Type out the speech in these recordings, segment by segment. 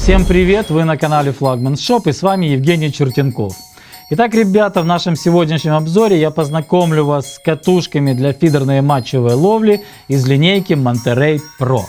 Всем привет! Вы на канале Flagman Shop и с вами Евгений Чертенков. Итак, ребята, в нашем сегодняшнем обзоре я познакомлю вас с катушками для фидерной матчевой ловли из линейки Monterey Pro.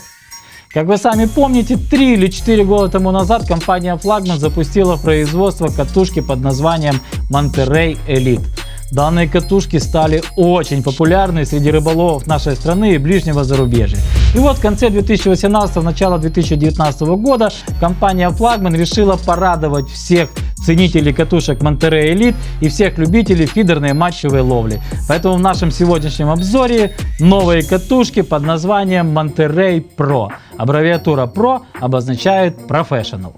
Как вы сами помните, 3 или 4 года тому назад компания Flagman запустила производство катушки под названием Monterey Elite. Данные катушки стали очень популярны среди рыболовов нашей страны и ближнего зарубежья. И вот в конце 2018 начало 2019 года компания Flagman решила порадовать всех ценителей катушек Monterey Elite и всех любителей фидерной матчевой ловли. Поэтому в нашем сегодняшнем обзоре новые катушки под названием Monterey Pro. Аббревиатура Pro обозначает Professional.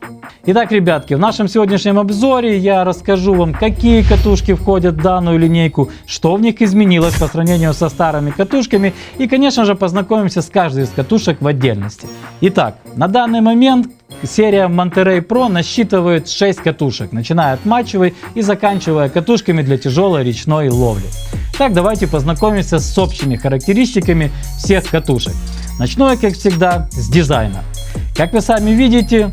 Итак, ребятки, в нашем сегодняшнем обзоре я расскажу вам, какие катушки входят в данную линейку, что в них изменилось по сравнению со старыми катушками и, конечно же, познакомимся с каждой из катушек в отдельности. Итак, на данный момент серия Monterey Pro насчитывает 6 катушек, начиная от матчевой и заканчивая катушками для тяжелой речной ловли. Так, давайте познакомимся с общими характеристиками всех катушек. Начну я, как всегда, с дизайна. Как вы сами видите,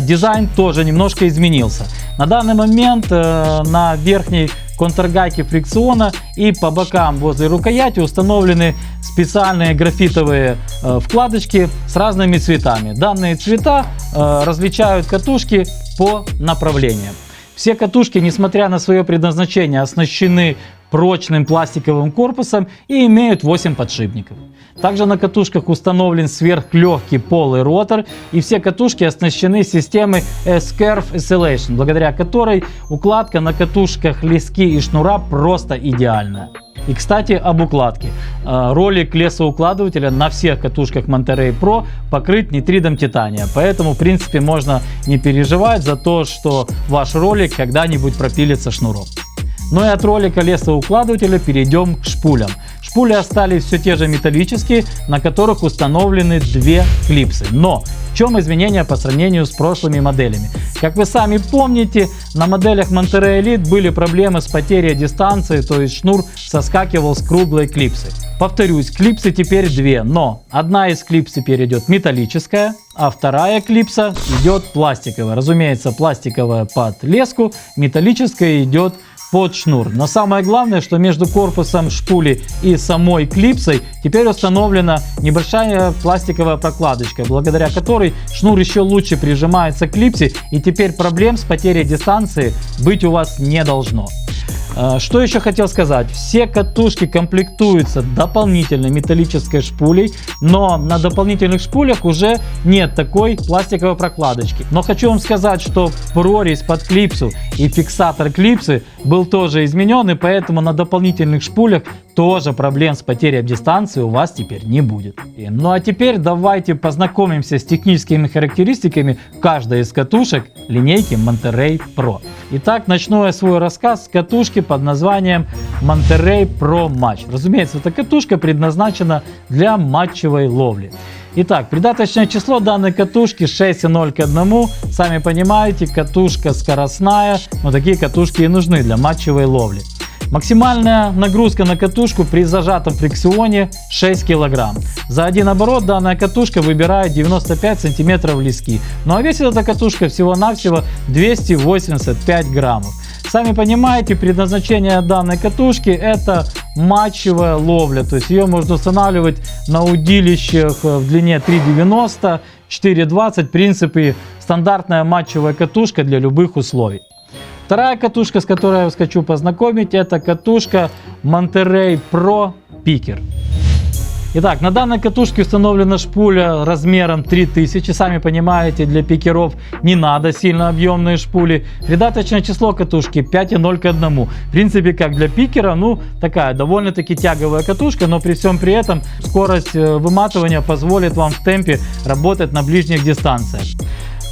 дизайн тоже немножко изменился. На данный момент на верхней контргайке фрикциона и по бокам возле рукояти установлены специальные графитовые вкладочки с разными цветами. Данные цвета различают катушки по направлениям. Все катушки, несмотря на свое предназначение, оснащены прочным пластиковым корпусом и имеют 8 подшипников. Также на катушках установлен сверхлегкий полый ротор, и все катушки оснащены системой S-Curve Oscillation, благодаря которой укладка на катушках лески и шнура просто идеальная. И, кстати, об укладке. Ролик лесоукладывателя на всех катушках Monterey Pro покрыт нитридом титания, поэтому, в принципе, можно не переживать за то, что ваш ролик когда-нибудь пропилится шнуром. Ну и от ролика лесоукладывателя перейдем к шпулям. Шпули остались все те же металлические, на которых установлены 2 клипсы. Но в чем изменения по сравнению с прошлыми моделями? Как вы сами помните, на моделях Monterey Elite были проблемы с потерей дистанции, то есть шнур соскакивал с круглой клипсы. Повторюсь, клипсы теперь 2, но одна из клипс теперь идет металлическая, а вторая клипса идет пластиковая. Разумеется, пластиковая под леску, металлическая идет под шнур. Но самое главное, что между корпусом шпули и самой клипсой теперь установлена небольшая пластиковая прокладочка, благодаря которой шнур еще лучше прижимается к клипсе, и теперь проблем с потерей дистанции быть у вас не должно. Что еще хотел сказать? Все катушки комплектуются дополнительной металлической шпулей, но на дополнительных шпулях уже нет такой пластиковой прокладочки. Но хочу вам сказать, что прорезь под клипсу и фиксатор клипсы был тоже изменен, и поэтому на дополнительных шпулях тоже проблем с потерей дистанции у вас теперь не будет. Ну а теперь давайте познакомимся с техническими характеристиками каждой из катушек линейки Monterey Pro. Итак, начну я свой рассказ с катушки под названием Monterey Pro Match. Разумеется, эта катушка предназначена для матчевой ловли. Итак, придаточное число данной катушки 6,0 к 1. Сами понимаете, катушка скоростная, но такие катушки и нужны для матчевой ловли. Максимальная нагрузка на катушку при зажатом фрикционе 6 кг. За один оборот данная катушка выбирает 95 см лески. Ну а весит эта катушка всего-навсего 285 граммов. Сами понимаете, предназначение данной катушки это матчевая ловля. То есть ее можно устанавливать на удилищах в длине 3,90, 4,20. В принципе, стандартная матчевая катушка для любых условий. Вторая катушка, с которой я вас хочу познакомить, это катушка Monterey Pro Picker. Итак, на данной катушке установлена шпуля размером 3000. Сами понимаете, для пикеров не надо сильно объемные шпули. Придаточное число катушки 5,0 к 1. В принципе, как для пикера, ну такая довольно-таки тяговая катушка, но при всем при этом скорость выматывания позволит вам в темпе работать на ближних дистанциях.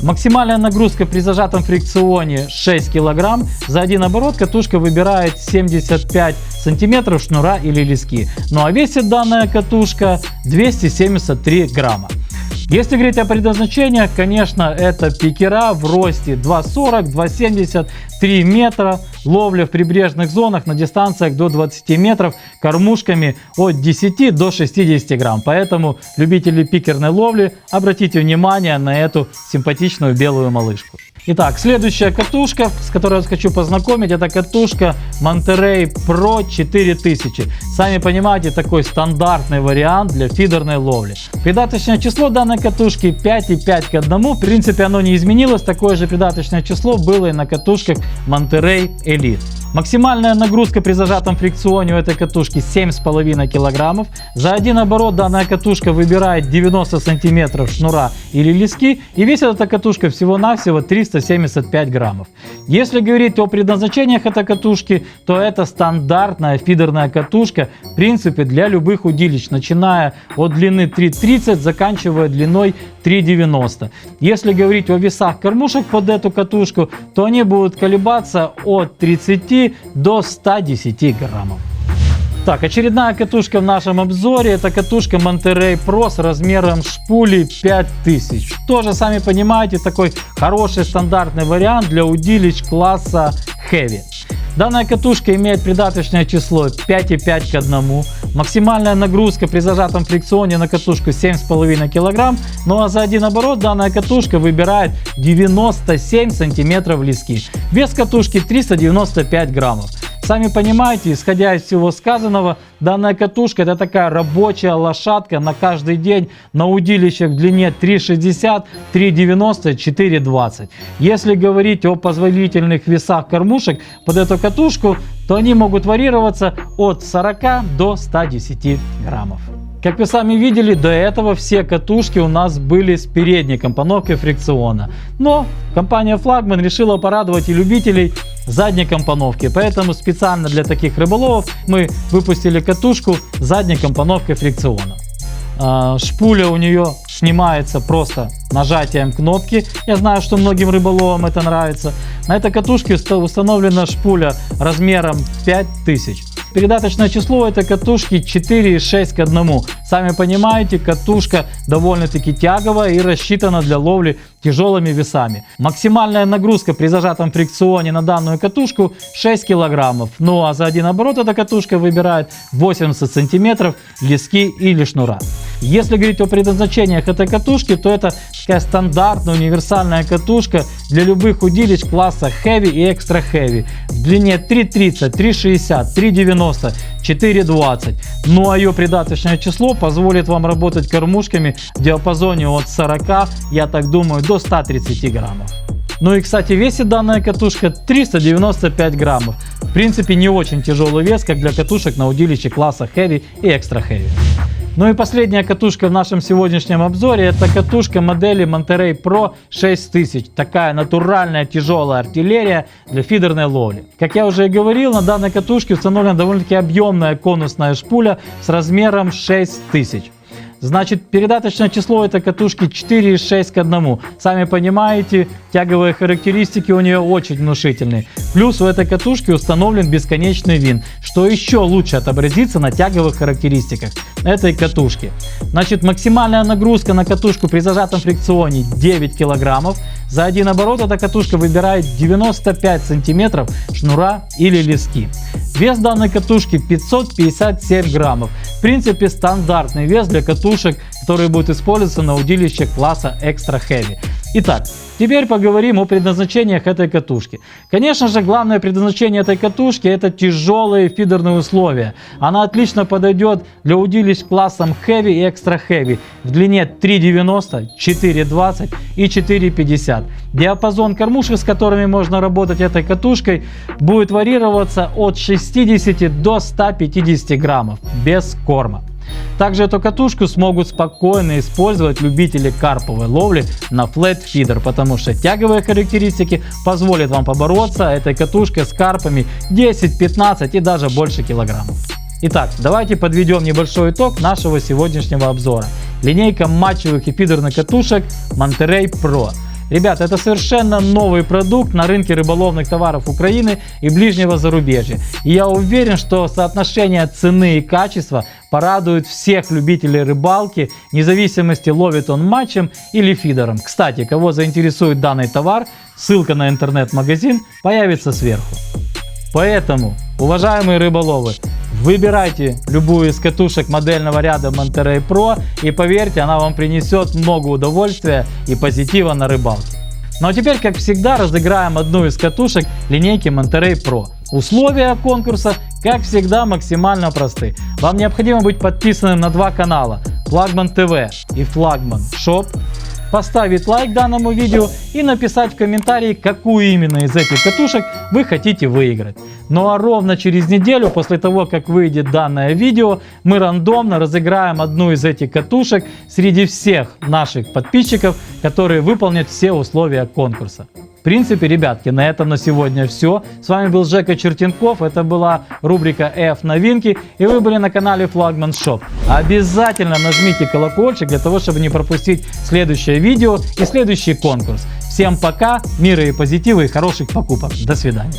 Максимальная нагрузка при зажатом фрикционе 6 кг. За один оборот катушка выбирает 75 см шнура или лески. Ну а весит данная катушка 273 грамма. Если говорить о предназначениях, конечно, это пикера в росте 2,40, 2,70, 3 метра, ловля в прибрежных зонах на дистанциях до 20 метров кормушками от 10 до 60 грамм. Поэтому любители пикерной ловли, обратите внимание на эту симпатичную белую малышку. Итак, следующая катушка, с которой я вас хочу познакомить, это катушка Monterey Pro 4000. Сами понимаете, такой стандартный вариант для фидерной ловли. Придаточное число данной катушки 5,5 к 1. В принципе, оно не изменилось. Такое же придаточное число было и на катушках Monterey Elite. Максимальная нагрузка при зажатом фрикционе у этой катушки 7,5 кг. За один оборот данная катушка выбирает 90 см шнура или лески, и весит эта катушка всего-навсего 375 граммов. Если говорить о предназначениях этой катушки, то это стандартная фидерная катушка, в принципе, для любых удилищ, начиная от длины 3,30, заканчивая длиной 3,90. Если говорить о весах кормушек под эту катушку, то они будут колебаться от 30 до 110 граммов. Так, очередная катушка в нашем обзоре, это катушка Monterey Pro с размером шпули 5000. Тоже, сами понимаете, такой хороший стандартный вариант для удилищ класса Heavy. Данная катушка имеет придаточное число 5,5 к 1. Максимальная нагрузка при зажатом фрикционе на катушку 7,5 кг. Ну а за один оборот данная катушка выбирает 97 см лески. Вес катушки 395 граммов. Сами понимаете, исходя из всего сказанного, данная катушка это такая рабочая лошадка на каждый день на удилищах в длине 3,60, 3,90, 4,20. Если говорить о позволительных весах кормушек под эту катушку, то они могут варьироваться от 40 до 110 граммов. Как вы сами видели, до этого все катушки у нас были с передней компоновкой фрикциона. Но компания Flagman решила порадовать и любителей задней компоновки. Поэтому специально для таких рыболовов мы выпустили катушку с задней компоновкой фрикциона. Шпуля у нее снимается просто нажатием кнопки. Я знаю, что многим рыболовам это нравится. На этой катушке установлена шпуля размером 5000. Передаточное число этой катушки 4,6 к 1. Сами понимаете, катушка довольно-таки тяговая и рассчитана для ловли тяжелыми весами. Максимальная нагрузка при зажатом фрикционе на данную катушку 6 кг. Ну а за один оборот эта катушка выбирает 80 см лески или шнура. Если говорить о предназначениях этой катушки, то это такая стандартная универсальная катушка для любых удилищ класса Heavy и Extra Heavy в длине 3,30, 3,60, 3,90, 4,20. Ну а ее придаточное число позволит вам работать кормушками в диапазоне от 40, я так думаю, до 130 граммов. Ну и, кстати, весит данная катушка 395 граммов. В принципе, не очень тяжелый вес, как для катушек на удилище класса Heavy и Extra Heavy. Ну и последняя катушка в нашем сегодняшнем обзоре, это катушка модели Monterey Pro 6000. Такая натуральная тяжелая артиллерия для фидерной ловли. Как я уже и говорил, на данной катушке установлена довольно-таки объемная конусная шпуля с размером 6000. Значит, передаточное число этой катушки 4,6 к 1. Сами понимаете, тяговые характеристики у нее очень внушительные. Плюс у этой катушки установлен бесконечный винт, что еще лучше отобразится на тяговых характеристиках этой катушки. Значит, максимальная нагрузка на катушку при зажатом фрикционе 9 кг. За один оборот эта катушка выбирает 95 см шнура или лески. Вес данной катушки 557 граммов. В принципе, стандартный вес для катушек, которые будут использоваться на удилищах класса Extra Heavy. Итак, теперь поговорим о предназначениях этой катушки. Конечно же, главное предназначение этой катушки — это тяжелые фидерные условия. Она отлично подойдет для удилищ классом Heavy и Extra Heavy в длине 3,90, 4,20 и 4,50. Диапазон кормушек, с которыми можно работать этой катушкой, будет варьироваться от 60 до 150 граммов без корма. Также эту катушку смогут спокойно использовать любители карповой ловли на flat feeder, потому что тяговые характеристики позволят вам побороться этой катушкой с карпами 10, 15 и даже больше килограммов. Итак, давайте подведем небольшой итог нашего сегодняшнего обзора. Линейка матчевых и фидерных катушек Monterey Pro. Ребята, это совершенно новый продукт на рынке рыболовных товаров Украины и ближнего зарубежья. И я уверен, что соотношение цены и качества порадует всех любителей рыбалки, вне зависимости, ловит он матчем или фидером. Кстати, кого заинтересует данный товар, ссылка на интернет-магазин появится сверху. Поэтому, уважаемые рыболовы, выбирайте любую из катушек модельного ряда Monterey Pro, и поверьте, она вам принесет много удовольствия и позитива на рыбалке. Ну а теперь, как всегда, разыграем одну из катушек линейки Monterey Pro. Условия конкурса, как всегда, максимально просты. Вам необходимо быть подписанным на два канала: Флагман ТВ и Флагман Шоп, поставить лайк данному видео и написать в комментарии, какую именно из этих катушек вы хотите выиграть. Ну а ровно через неделю после того, как выйдет данное видео, мы рандомно разыграем одну из этих катушек среди всех наших подписчиков, которые выполнят все условия конкурса. В принципе, ребятки, на этом на сегодня все. С вами был Жека Чертенков, это была рубрика F новинки, и вы были на канале Флагман Шоп. Обязательно нажмите колокольчик для того, чтобы не пропустить следующее видео и следующий конкурс. Всем пока, мира и позитива и хороших покупок. До свидания.